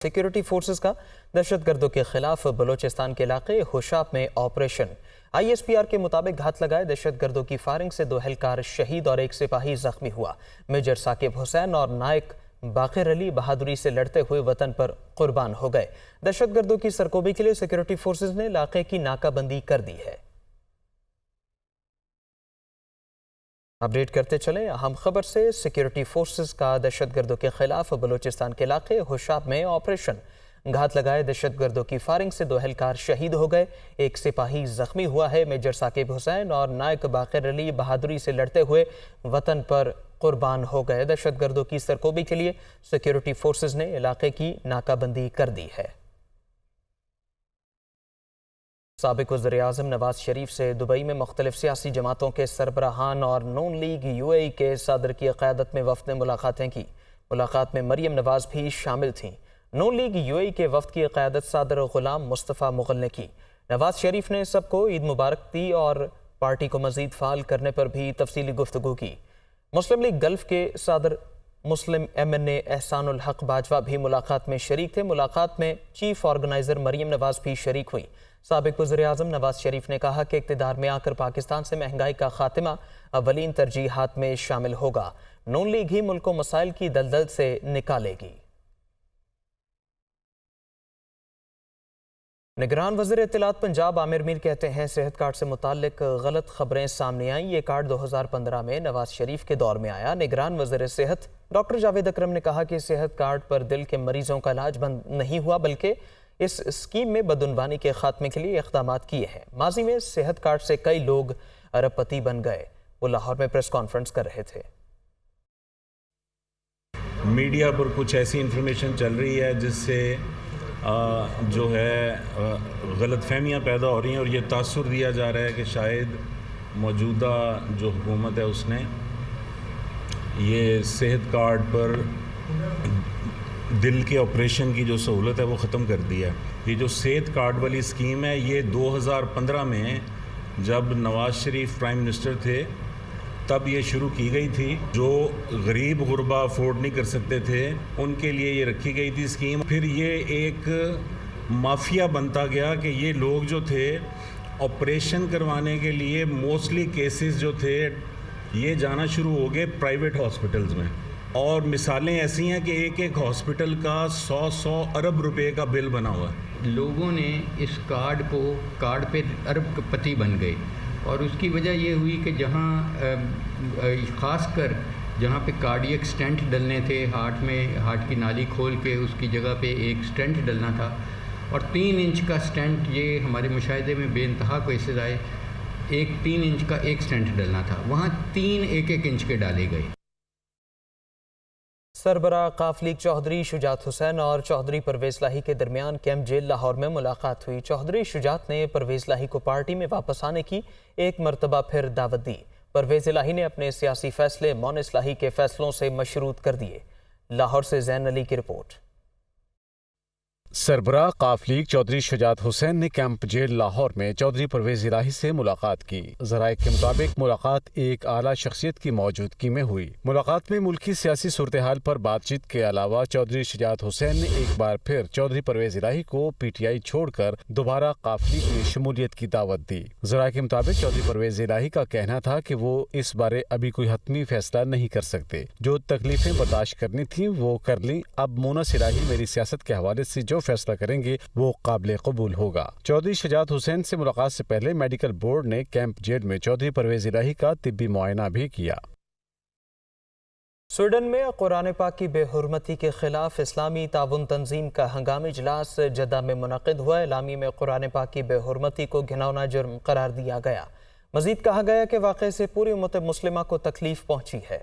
Security forces کا دہشت گردوں کے خلاف بلوچستان کے علاقے ہوشاب میں آپریشن ISPR کے مطابق گھات لگائے دہشت گردوں کی فائرنگ سے 2 اہلکار شہید اور 1 سپاہی زخمی ہوا۔ میجر ثاقب حسین اور نائک باقر علی بہادری سے لڑتے ہوئے وطن پر قربان ہو گئے۔ دہشت گردوں کی سرکوبی کے لیے سیکیورٹی فورسز نے علاقے کی ناکہ بندی کر دی ہے۔ اپڈیٹ کرتے چلیں اہم خبر سے۔ سیکیورٹی فورسز کا دہشت گردوں کے خلاف بلوچستان کے علاقے ہوشاب میں آپریشن گھات لگائے دہشت گردوں کی فائرنگ سے 2 اہلکار شہید ہو گئے، 1 سپاہی زخمی ہوا ہے۔ میجر ثاقب حسین اور نائک باقر علی بہادری سے لڑتے ہوئے وطن پر قربان ہو گئے۔ دہشت گردوں کی سرکوبی کے لیے سیکیورٹی فورسز نے علاقے کی ناکہ بندی کر دی ہے۔ سابق وزیر اعظم نواز شریف سے دبئی میں مختلف سیاسی جماعتوں کے سربراہان اور نون لیگ UAE کے صدر کی قیادت میں وفد نے ملاقاتیں کی۔ ملاقات میں مریم نواز بھی شامل تھیں۔ نون لیگ UAE کے وفد کی قیادت صدر غلام مصطفیٰ مغل نے کی۔ نواز شریف نے سب کو عید مبارک دی اور پارٹی کو مزید فعال کرنے پر بھی تفصیلی گفتگو کی۔ مسلم لیگ گلف کے صدر مسلم MNA احسان الحق باجوہ بھی ملاقات میں شریک تھے۔ ملاقات میں چیف آرگنائزر مریم نواز بھی شریک ہوئی۔ سابق وزیر اعظم نواز شریف نے کہا کہ اقتدار میں آ کر پاکستان سے مہنگائی کا خاتمہ اولین ترجیحات میں شامل ہوگا۔ نون لیگ ہی ملک کو مسائل کی دلدل سے نکالے گی۔ نگران وزیر اطلاعات پنجاب عامر میر کہتے ہیں صحت کارڈ سے متعلق غلط خبریں سامنے آئیں۔ یہ کارڈ 2015 میں نواز شریف کے دور میں آیا۔ نگران وزیر صحت ڈاکٹر جاوید اکرم نے کہا کہ صحت کارڈ پر دل کے مریضوں کا علاج بند نہیں ہوا بلکہ اس اسکیم میں بدعنوانی کے خاتمے کے لیے اقدامات کیے ہیں۔ ماضی میں صحت کارڈ سے کئی لوگ ارب پتی بن گئے۔ وہ لاہور میں پریس کانفرنس کر رہے تھے۔ میڈیا پر کچھ ایسی انفارمیشن چل رہی ہے جس سے جو ہے غلط فہمیاں پیدا ہو رہی ہیں اور یہ تاثر دیا جا رہا ہے کہ شاید موجودہ جو حکومت ہے اس نے یہ صحت کارڈ پر دل کے آپریشن کی جو سہولت ہے وہ ختم کر دی ہے۔ یہ جو صحت کارڈ والی اسکیم ہے یہ 2015 میں جب نواز شریف پرائم منسٹر تھے تب یہ شروع کی گئی تھی۔ جو غریب غربا افورڈ نہیں کر سکتے تھے ان کے لیے یہ رکھی گئی تھی اسکیم۔ پھر یہ ایک مافیا بنتا گیا کہ یہ لوگ جو تھے آپریشن کروانے کے لیے موسٹلی کیسز جو تھے یہ جانا شروع ہو گئے پرائیویٹ ہاسپٹلز میں، اور مثالیں ایسی ہیں کہ ایک ہاسپٹل کا 100 ارب روپے کا بل بنا ہوا ہے۔ لوگوں نے اس کارڈ پہ ارب پتی بن گئے اور اس کی وجہ یہ ہوئی کہ جہاں خاص کر جہاں پہ کارڈیک سٹینٹ ڈلنے تھے، ہارٹ کی نالی کھول کے اس کی جگہ پہ ایک سٹینٹ ڈلنا تھا اور 3 انچ کا سٹینٹ، یہ ہمارے مشاہدے میں بے انتہا کیسز آئے، 3 انچ کا ایک سٹینٹ ڈلنا تھا، وہاں 3 1 انچ کے ڈالے گئے۔ سربراہ ق لیگ چودھری شجاعت حسین اور چودھری پرویز الہی کے درمیان کیمپ جیل لاہور میں ملاقات ہوئی۔ چودھری شجاعت نے پرویز الہی کو پارٹی میں واپس آنے کی ایک مرتبہ پھر دعوت دی۔ پرویز الہی نے اپنے سیاسی فیصلے مونس الہی کے فیصلوں سے مشروط کر دیے۔ لاہور سے زین علی کی رپورٹ۔ سربراہ ق لیگ چودھری شجاعت حسین نے کیمپ جیل لاہور میں چودھری پرویز الہی سے ملاقات کی۔ ذرائع کے مطابق ملاقات ایک اعلیٰ شخصیت کی موجودگی میں ہوئی۔ ملاقات میں ملکی سیاسی صورتحال پر بات چیت کے علاوہ چودھری شجاعت حسین نے ایک بار پھر چودھری پرویز الہی کو PTI چھوڑ کر دوبارہ ق لیگ میں شمولیت کی دعوت دی۔ ذرائع کے مطابق چودھری پرویز الہی کا کہنا تھا کہ وہ اس بارے ابھی کوئی حتمی فیصلہ نہیں کر سکتے، جو تکلیفیں برداشت کرنی تھیں وہ کر لیں، اب مونس الہی میری سیاست کے حوالے سے جو فیصلہ کریں گے وہ قابل قبول ہوگا۔ چودھری شجاعت حسین سے ملاقات سے پہلے میڈیکل بورڈ نے کیمپ جیل میں چودھری پرویز الہی کا طبی معائنہ بھی کیا۔ سویڈن میں قرآن پاک کی بے حرمتی کے خلاف اسلامی تعاون تنظیم کا ہنگامی اجلاس جدہ میں منعقد ہوا۔ اعلامیے میں قرآن پاک کی بے حرمتی کو گھناؤنا جرم قرار دیا گیا۔ مزید کہا گیا کہ واقعے سے پوری امت مسلمہ کو تکلیف پہنچی ہے۔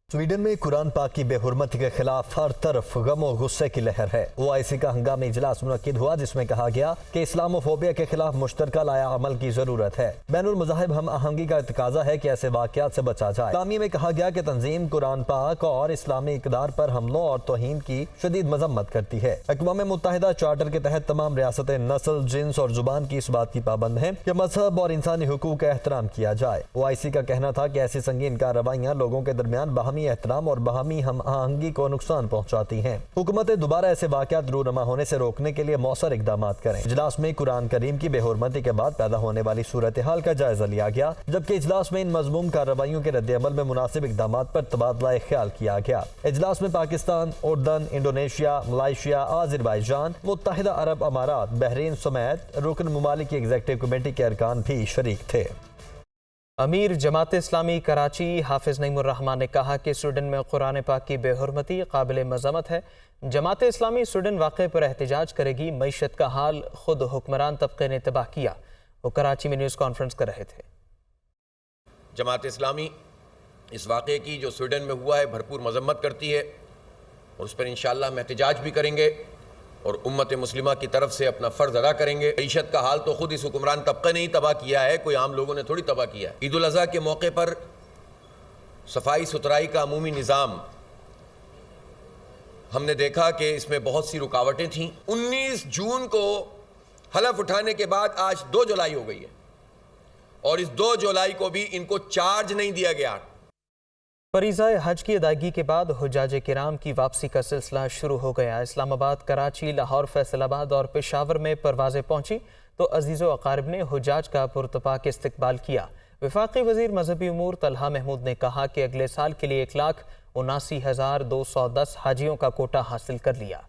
سویڈن میں قرآن پاک کی بے حرمتی کے خلاف ہر طرف غم و غصے کی لہر ہے۔ OIC کا ہنگامی اجلاس منعقد ہوا جس میں کہا گیا کہ اسلام و فوبیا کے خلاف مشترکہ لایا عمل کی ضرورت ہے۔ بین المذاہب ہم آہنگی کا تقاضا ہے کہ ایسے واقعات سے بچا جائے۔ اعلامیے میں کہا گیا کہ تنظیم قرآن پاک اور اسلامی اقدار پر حملوں اور توہین کی شدید مذمت کرتی ہے۔ اقوام متحدہ چارٹر کے تحت تمام ریاستیں نسل، جنس اور زبان کی اس بات کی پابند ہیں کہ مذہب اور انسانی حقوق کا احترام کیا جائے۔ OIC کا کہنا تھا کہ ایسی سنگین کارروائیاں لوگوں کے درمیان باہمی باہمی احترام اور باہمی ہم آہنگی کو نقصان پہنچاتی ہیں۔ حکومتیں دوبارہ ایسے واقعات رونما ہونے سے روکنے کے لیے مؤثر اقدامات کریں۔ اجلاس میں قرآن کریم کی بے حرمتی کے بعد پیدا ہونے والی صورتحال کا جائزہ لیا گیا، جبکہ اجلاس میں ان مذموم کارروائیوں کے رد عمل میں مناسب اقدامات پر تبادلہ خیال کیا گیا۔ اجلاس میں پاکستان، اردن، انڈونیشیا، ملائیشیا، آذربائیجان، متحدہ عرب امارات، بحرین سمیت رکن ممالک کی ایگزیکٹو کمیٹی کے ارکان بھی شریک تھے۔ امیر جماعت اسلامی کراچی حافظ نعیم الرحمن نے کہا کہ سویڈن میں قرآن پاک کی بے حرمتی قابل مذمت ہے۔ جماعت اسلامی سویڈن واقعے پر احتجاج کرے گی۔ معیشت کا حال خود حکمران طبقے نے تباہ کیا۔ وہ کراچی میں نیوز کانفرنس کر رہے تھے۔ جماعت اسلامی اس واقعے کی جو سویڈن میں ہوا ہے بھرپور مذمت کرتی ہے اور اس پر انشاءاللہ ہم احتجاج بھی کریں گے اور امت مسلمہ کی طرف سے اپنا فرض ادا کریں گے۔ معیشت کا حال تو خود اس حکمران طبقے نے ہی تباہ کیا ہے، کوئی عام لوگوں نے تھوڑی تباہ کیا ہے۔ عید الاضحیٰ کے موقع پر صفائی ستھرائی کا عمومی نظام ہم نے دیکھا کہ اس میں بہت سی رکاوٹیں تھیں۔ 19 جون کو حلف اٹھانے کے بعد آج 2 جولائی ہو گئی ہے اور اس 2 جولائی کو بھی ان کو چارج نہیں دیا گیا۔ فریضہ حج کی ادائیگی کے بعد حجاج کرام کی واپسی کا سلسلہ شروع ہو گیا۔ اسلام آباد، کراچی، لاہور، فیصل آباد اور پشاور میں پروازیں پہنچی تو عزیز و اقارب نے حجاج کا پرتپاک استقبال کیا۔ وفاقی وزیر مذہبی امور طلحہ محمود نے کہا کہ اگلے سال کے لیے 1,79,210 حاجیوں کا کوٹا حاصل کر لیا۔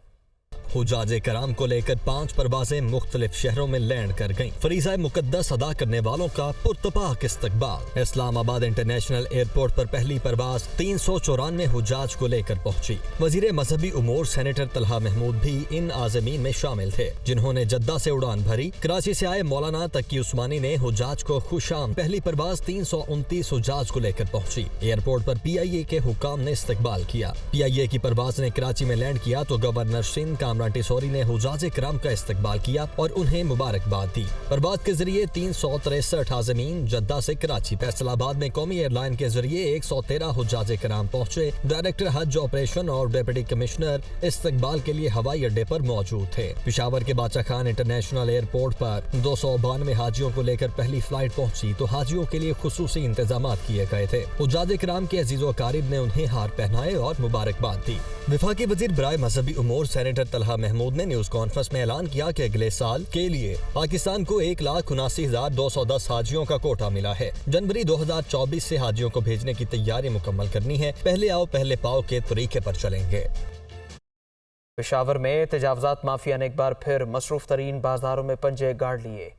حجاج کرام کو لے کر 5 پروازیں مختلف شہروں میں لینڈ کر گئیں۔ فریضہ مقدس ادا کرنے والوں کا پرتپاک استقبال۔ اسلام آباد انٹرنیشنل ایئرپورٹ پر پہلی پرواز 394 حجاج کو لے کر پہنچی۔ وزیر مذہبی امور سینیٹر طلحہ محمود بھی ان عازمین میں شامل تھے جنہوں نے جدہ سے اڑان بھری۔ کراچی سے آئے مولانا تقی عثمانی نے حجاج کو خوش آمد۔ پہلی پرواز 329 حجاج کو لے کر پہنچی۔ ایئرپورٹ پر PIA کے حکام نے استقبال کیا۔ PIA کی پرواز نے کراچی میں لینڈ کیا تو گورنر سندھ کامران ٹیسوری نے حجاج کرام کا استقبال کیا اور انہیں مبارکباد دی۔ پرواز کے ذریعے 363 عازمین جدہ سے کراچی۔ فیصل آباد میں قومی ایئر لائن کے ذریعے 113 حجاج کرام پہنچے۔ ڈائریکٹر حج آپریشن اور ڈپٹی کمشنر استقبال کے لیے ہوائی اڈے پر موجود تھے۔ پشاور کے بادشاہ خان انٹرنیشنل ایئرپورٹ پر 292 حاجیوں کو لے کر پہلی فلائٹ پہنچی تو حاجیوں کے لیے خصوصی انتظامات کیے گئے تھے۔ حجاج کرام کے عزیز و اقارب نے انہیں ہار پہنائے اور مبارکباد دی۔ وفاقی وزیر برائے مذہبی امور سینیٹر طلحہ محمود نے نیوز کانفرنس میں اعلان کیا کہ اگلے سال کے لیے پاکستان کو 1,79,210 حاجیوں کا کوٹا ملا ہے۔ جنوری 2024 سے حاجیوں کو بھیجنے کی تیاری مکمل کرنی ہے۔ پہلے آؤ پہلے پاؤ کے طریقے پر چلیں گے۔ پشاور میں تجاوزات مافیا نے ایک بار پھر مصروف ترین بازاروں میں پنجے گاڑ لیے۔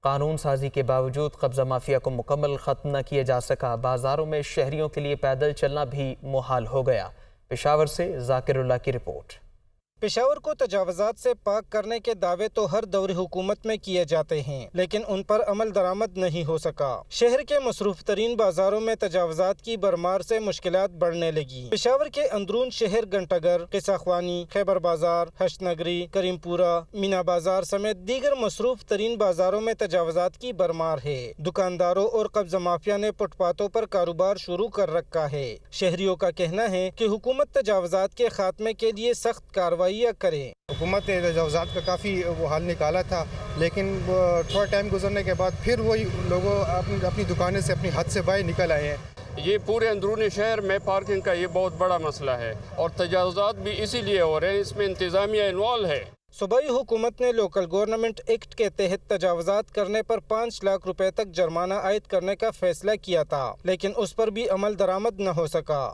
قانون سازی کے باوجود قبضہ مافیا کو مکمل ختم نہ کیا جا سکا۔ بازاروں میں شہریوں کے لیے پیدل چلنا بھی محال ہو گیا۔ پشاور سے ذاکر اللہ کی رپورٹ۔ پشاور کو تجاوزات سے پاک کرنے کے دعوے تو ہر دور حکومت میں کیے جاتے ہیں لیکن ان پر عمل درآمد نہیں ہو سکا۔ شہر کے مصروف ترین بازاروں میں تجاوزات کی بھرمار سے مشکلات بڑھنے لگی۔ پشاور کے اندرون شہر گھنٹہ گر، قصہ خوانی، خیبر بازار، ہشت نگری، کریم پورہ، مینا بازار سمیت دیگر مصروف ترین بازاروں میں تجاوزات کی بھرمار ہے۔ دکانداروں اور قبضہ مافیا نے فٹ پاتھوں پر کاروبار شروع کر رکھا ہے۔ شہریوں کا کہنا ہے کہ حکومت تجاوزات کے خاتمے کے لیے سخت کارروائی کریں۔ حکومت نے تجاوزات کا کافی وہ حل نکالا تھا لیکن تھوڑا ٹائم گزرنے کے بعد پھر وہی لوگوں اپنی دکانیں سے اپنی حد سے باہر نکل آئے ہیں۔ یہ پورے اندرونی شہر میں پارکنگ کا یہ بہت بڑا مسئلہ ہے اور تجاوزات بھی اسی لیے ہو رہے ہیں، اس میں انتظامیہ انوالو ہے۔ صوبائی حکومت نے لوکل گورنمنٹ ایکٹ کے تحت تجاوزات کرنے پر 5 لاکھ روپے تک جرمانہ عائد کرنے کا فیصلہ کیا تھا لیکن اس پر بھی عمل درآمد نہ ہو سکا۔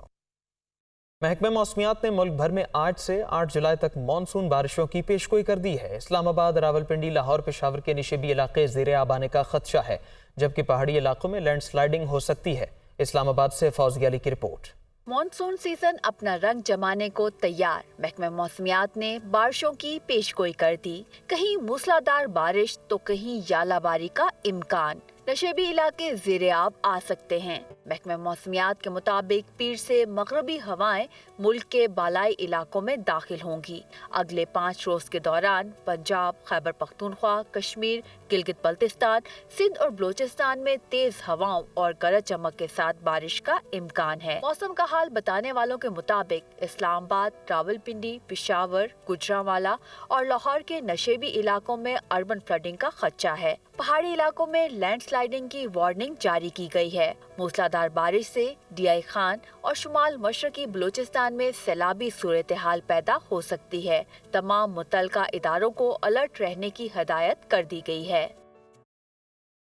محکمہ موسمیات نے ملک بھر میں 8 سے 8 جولائی تک مانسون بارشوں کی پیشگوئی کر دی ہے۔ اسلام آباد، راولپنڈی، لاہور، پشاور کے نشیبی علاقے زیر آب آنے کا خدشہ ہے جبکہ پہاڑی علاقوں میں لینڈ سلائیڈنگ ہو سکتی ہے۔ اسلام آباد سے فوزیہ علی کی رپورٹ۔ مانسون سیزن اپنا رنگ جمانے کو تیار۔ محکمہ موسمیات نے بارشوں کی پیشگوئی کر دی۔ کہیں موسلادھار بارش تو کہیں ژالہ باری کا امکان۔ نشیبی علاقے زیر آب آ سکتے ہیں۔ محکمہ موسمیات کے مطابق پیر سے مغربی ہوائیں ملک کے بالائی علاقوں میں داخل ہوں گی۔ اگلے 5 روز کے دوران پنجاب، خیبر پختونخوا، کشمیر، گلگت بلتستان، سندھ اور بلوچستان میں تیز ہواؤں اور گرج چمک کے ساتھ بارش کا امکان ہے۔ موسم کا حال بتانے والوں کے مطابق اسلام آباد، راولپنڈی، پشاور، گوجرانوالا اور لاہور کے نشیبی علاقوں میں اربن فلڈنگ کا خدشہ ہے۔ پہاڑی علاقوں میں لینڈ سلائیڈنگ کی وارننگ جاری کی گئی ہے۔ موسلادھار موسلادھار بارش سے ڈی آئی خان اور شمال مشرقی بلوچستان میں سیلابی صورتحال پیدا ہو سکتی ہے۔ تمام متعلقہ اداروں کو الرٹ رہنے کی ہدایت کر دی گئی ہے۔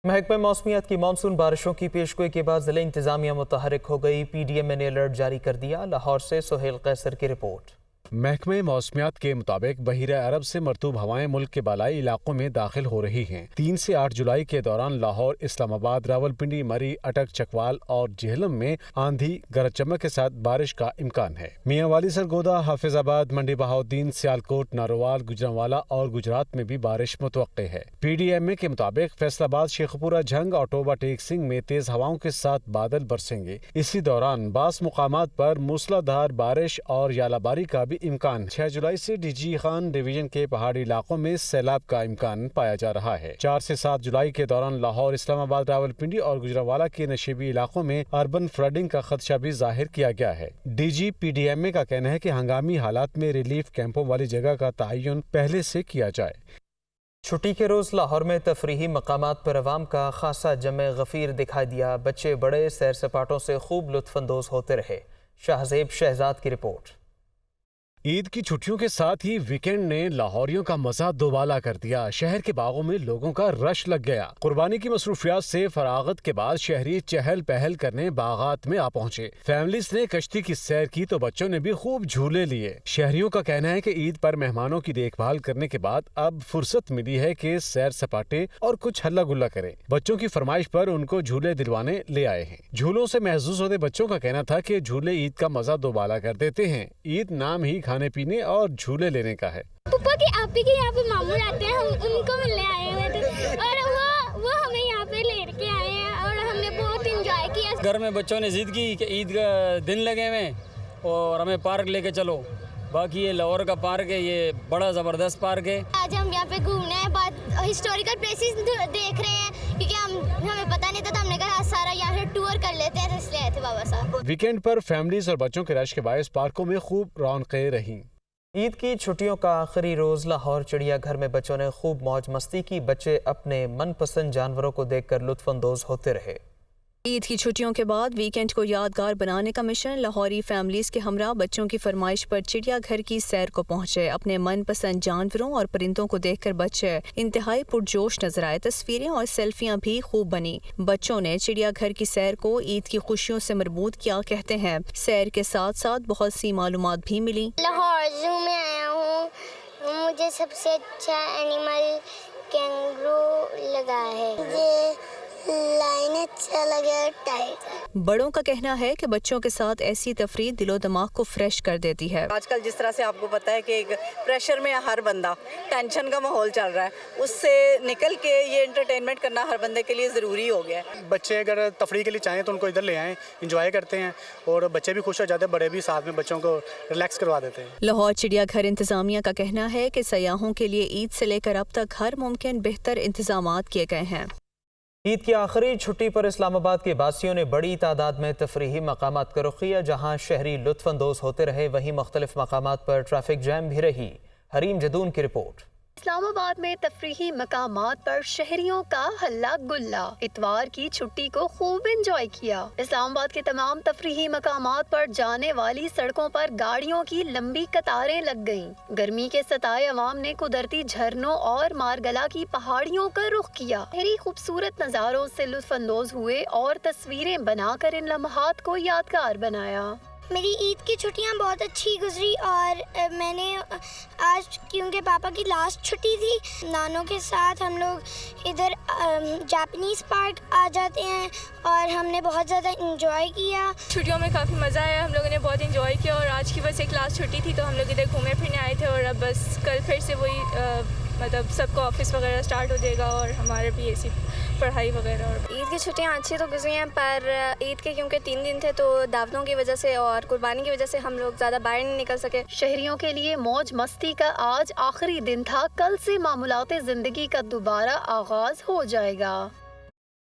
محکمہ موسمیات کی مانسون بارشوں کی پیشگوئی کے بعد ضلع انتظامیہ متحرک ہو گئی۔ پی ڈی ایم نے الرٹ جاری کر دیا۔ لاہور سے سہیل قیصر کی رپورٹ۔ محکمہ موسمیات کے مطابق بحیرہ عرب سے مرطوب ہوائیں ملک کے بالائی علاقوں میں داخل ہو رہی ہیں۔ 3 سے 8 جولائی کے دوران لاہور، اسلام آباد، راولپنڈی، مری، اٹک، چکوال اور جہلم میں آندھی گرج چمک کے ساتھ بارش کا امکان ہے۔ میاں والی سرگودا، حافظ آباد، منڈی بہاؤالدین، سیالکوٹ، ناروال، گجرانوالہ اور گجرات میں بھی بارش متوقع ہے۔ پی ڈی ایم کے مطابق فیصل آباد، شیخ پورہ، جھنگ اور ٹوبہ ٹیک سنگھ میں تیز ہواؤں کے ساتھ بادل برسیں گے۔ اسی دوران بعض مقامات پر موسلادھار بارش اور ژالہ باری کا بھی امکان۔ 6 جولائی سے ڈی جی خان ڈویژن کے پہاڑی علاقوں میں سیلاب کا امکان پایا جا رہا ہے۔ 4 سے 7 جولائی کے دوران لاہور، اسلام آباد، راولپنڈی اور گجرانوالہ کے نشیبی علاقوں میں اربن فلڈنگ کا خدشہ بھی ظاہر کیا گیا ہے۔ D G P D M کا کہنا ہے کہ ہنگامی حالات میں ریلیف کیمپوں والی جگہ کا تعین پہلے سے کیا جائے۔ چھٹی کے روز لاہور میں تفریحی مقامات پر عوام کا خاصا جمع غفیر دکھائی دیا۔ بچے بڑے سیر سپاٹوں سے خوب لطف اندوز ہوتے رہے۔ شہزیب شہزاد کی رپورٹ۔ عید کی چھٹیوں کے ساتھ ہی ویکینڈ نے لاہوریوں کا مزہ دوبالا کر دیا۔ شہر کے باغوں میں لوگوں کا رش لگ گیا۔ قربانی کی مصروفیات سے فراغت کے بعد شہری چہل پہل کرنے باغات میں آ پہنچے۔ فیملیز نے کشتی کی سیر کی تو بچوں نے بھی خوب جھولے لیے۔ شہریوں کا کہنا ہے کہ عید پر مہمانوں کی دیکھ بھال کرنے کے بعد اب فرصت ملی ہے کہ سیر سپاٹے اور کچھ ہلا گلا کریں۔ بچوں کی فرمائش پر ان کو جھولے دلوانے لے آئے ہیں۔ جھولوں سے محظوظ ہوتے بچوں کا کہنا تھا کہ جھولے عید کا مزہ دوبالا کر دیتے ہیں۔ عید نام ہی کھانے پینے اور جھولے لینے کا ہے۔ پپا کے آپی کے یہاں پہ ماموں رہتے ہیں، ہم ان کو ملنے آئے ہوئے تھے اور وہ ہمیں یہاں پہ لے کے آئے ہیں اور ہم نے بہت انجوائے کیا۔ گھر میں بچوں نے ضد کی کہ عید کا دن لگے ہوئے اور ہمیں پارک لے کے چلو۔ باقی یہ لاہور کا پارک ہے، یہ بڑا زبردست پارک ہے۔ آج ہم یہاں پہ گھومنے ہیں، بہت ہسٹوریکل پلیسز دیکھ رہے ہیں کیونکہ ہمیں پتہ نہیں تھا تو ہم نے کہا سارا یہاں سے ٹور کر لیتے ہیں، تو اس لیے آئے تھے بابا صاحب۔ ویکینڈ پر فیملیز اور بچوں کے رش کے باعث پارکوں میں خوب رونقیں رہیں۔ عید کی چھٹیوں کا آخری روز لاہور چڑیا گھر میں بچوں نے خوب موج مستی کی۔ بچے اپنے من پسند جانوروں کو دیکھ کر لطف اندوز ہوتے رہے۔ عید کی چھٹیوں کے بعد ویکینڈ کو یادگار بنانے کا مشن لاہوری فیملیز کے ہمراہ بچوں کی فرمائش پر چڑیا گھر کی سیر کو پہنچے۔ اپنے من پسند جانوروں اور پرندوں کو دیکھ کر بچے انتہائی پرجوش نظر آئے۔ تصویریں اور سیلفیاں بھی خوب بنی۔ بچوں نے چڑیا گھر کی سیر کو عید کی خوشیوں سے مربوط کیا۔ کہتے ہیں سیر کے ساتھ ساتھ بہت سی معلومات بھی ملی۔ لاہور زو میں آیا ہوں، مجھے سب سے اچھا اینیمل کینگرو لگا ہے، مجھے لائن اچھا لگا، ٹائگر۔ بڑوں کا کہنا ہے کہ بچوں کے ساتھ ایسی تفریح دل و دماغ کو فریش کر دیتی ہے۔ آج کل جس طرح سے آپ کو پتہ ہے کہ ایک پریشر میں ہر بندہ، ٹینشن کا ماحول چل رہا ہے، اس سے نکل کے یہ انٹرٹینمنٹ کرنا ہر بندے کے لیے ضروری ہو گیا ہے۔ بچے اگر تفریح کے لیے چاہیں تو ان کو ادھر لے آئیں، انجوائے کرتے ہیں اور بچے بھی خوش ہو جاتے ہیں، بڑے بھی ساتھ میں بچوں کو ریلیکس کروا دیتے ہیں۔ لاہور چڑیا گھر انتظامیہ کا کہنا ہے کہ سیاحوں کے لیے عید سے لے کر اب تک ہر ممکن بہتر انتظامات کیے گئے ہیں۔ عید کی آخری چھٹی پر اسلام آباد کے باسیوں نے بڑی تعداد میں تفریحی مقامات کا رخ کیا۔ جہاں شہری لطف اندوز ہوتے رہے، وہیں مختلف مقامات پر ٹریفک جام بھی رہی۔ حریم جدون کی رپورٹ۔ اسلام آباد میں تفریحی مقامات پر شہریوں کا ہلا گلا۔ اتوار کی چھٹی کو خوب انجوائے کیا۔ اسلام آباد کے تمام تفریحی مقامات پر جانے والی سڑکوں پر گاڑیوں کی لمبی قطاریں لگ گئیں۔ گرمی کے ستائے عوام نے قدرتی جھرنوں اور مارگلا کی پہاڑیوں کا رخ کیا۔ شہری خوبصورت نظاروں سے لطف اندوز ہوئے اور تصویریں بنا کر ان لمحات کو یادگار بنایا۔ میری عید کی چھٹیاں بہت اچھی گزری اور میں نے آج کیونکہ پاپا کی لاسٹ چھٹی تھی، نانوں کے ساتھ ہم لوگ ادھر جاپنیز پارک آ جاتے ہیں اور ہم نے بہت زیادہ انجوائے کیا۔ چھٹیوں میں کافی مزہ آیا، ہم لوگوں نے بہت انجوائے کیا اور آج کی بس ایک لاسٹ چھٹی تھی تو ہم لوگ ادھر گھومنے پھرنے آئے تھے اور اب بس کل پھر سے وہی مطلب سب کو آفس وغیرہ سٹارٹ ہو جائے گا اور ہمارے بھی ایسی پڑھائی وغیرہ۔ اور عید کی چھٹیاں اچھی تو گزری ہیں پر عید کے کیونکہ 3 دن تھے تو دعوتوں کی وجہ سے اور قربانی کی وجہ سے ہم لوگ زیادہ باہر نہیں نکل سکے۔ شہریوں کے لیے موج مستی کا آج آخری دن تھا، کل سے معمولات زندگی کا دوبارہ آغاز ہو جائے گا۔